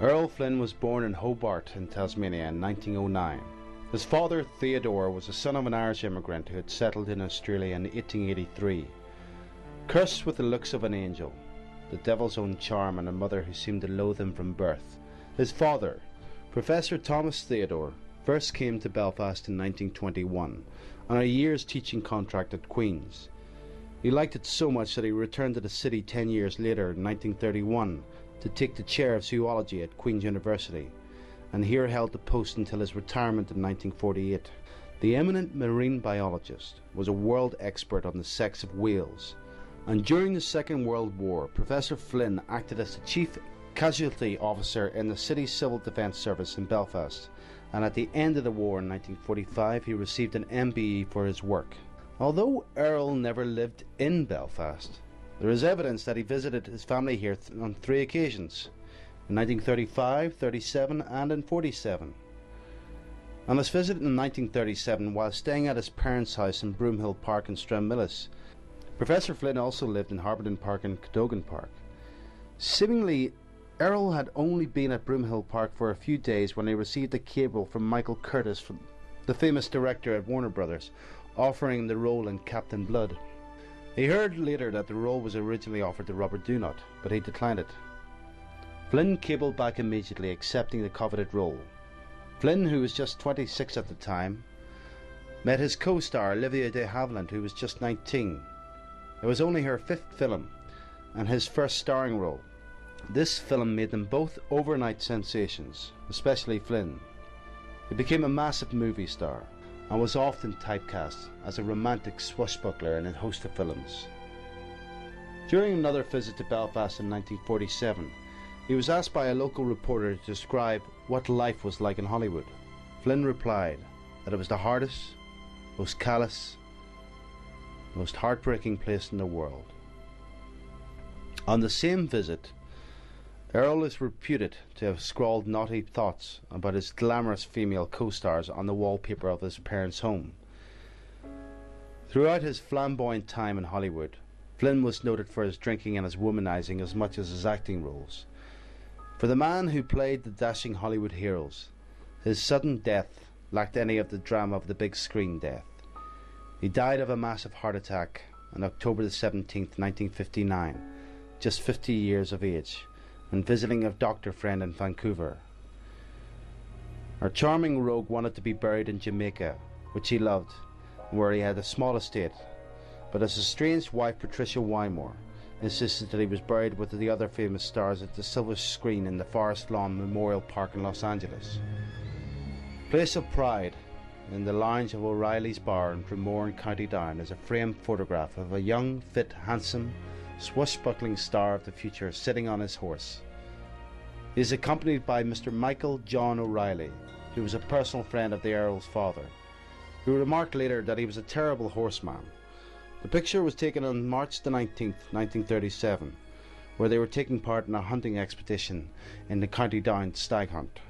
Errol Flynn was born in Hobart in Tasmania in 1909. His father, Theodore, was the son of an Irish immigrant who had settled in Australia in 1883. Cursed with the looks of an angel, the devil's own charm, and a mother who seemed to loathe him from birth, his father, Professor Thomas Theodore, first came to Belfast in 1921 on a year's teaching contract at Queen's. He liked it so much that he returned to the city 10 years later in 1931 to take the chair of zoology at Queen's University, and here held the post until his retirement in 1948. The eminent marine biologist was a world expert on the sex of whales, and during the Second World War, Professor Flynn acted as the chief casualty officer in the city's civil defence service in Belfast, and at the end of the war in 1945 he received an MBE for his work. Although Errol never lived in Belfast, there is evidence that he visited his family here on 3 occasions, in 1935, 37 and in 47. On his visit in 1937, while staying at his parents' house in Broomhill Park in Stranmillis, Professor Flynn also lived in Harberton Park and Cadogan Park. Seemingly, Errol had only been at Broomhill Park for a few days when he received a cable from Michael Curtis, from the famous director at Warner Brothers, offering the role in Captain Blood. He heard later that the role was originally offered to Robert Dunot, but he declined it. Flynn cabled back immediately, accepting the coveted role. Flynn, who was just 26 at the time, met his co-star Olivia de Havilland, who was just 19. It was only her 5th film and his first starring role. This film made them both overnight sensations, especially Flynn. He became a massive movie star and was often typecast as a romantic swashbuckler in a host of films. During another visit to Belfast in 1947, he was asked by a local reporter to describe what life was like in Hollywood. Flynn replied that it was the hardest, most callous, most heartbreaking place in the world. On the same visit, Errol is reputed to have scrawled naughty thoughts about his glamorous female co-stars on the wallpaper of his parents' home. Throughout his flamboyant time in Hollywood, Flynn was noted for his drinking and his womanizing as much as his acting roles. For the man who played the dashing Hollywood heroes, his sudden death lacked any of the drama of the big screen death. He died of a massive heart attack on October the 17th, 1959, just 50 years of age, when visiting a doctor friend in Vancouver. Our charming rogue wanted to be buried in Jamaica, which he loved, and where he had a small estate, but his estranged wife Patricia Wymore insisted that he was buried with the other famous stars at the silver screen in the Forest Lawn Memorial Park in Los Angeles. Place of pride in the lounge of O'Reilly's Bar in Drummoor in County Down is a framed photograph of a young, fit, handsome, swashbuckling star of the future sitting on his horse. He is accompanied by Mr. Michael John O'Reilly, who was a personal friend of the Errol's father, who remarked later that he was a terrible horseman. The picture was taken on March the 19th, 1937, where they were taking part in a hunting expedition in the County Down stag hunt.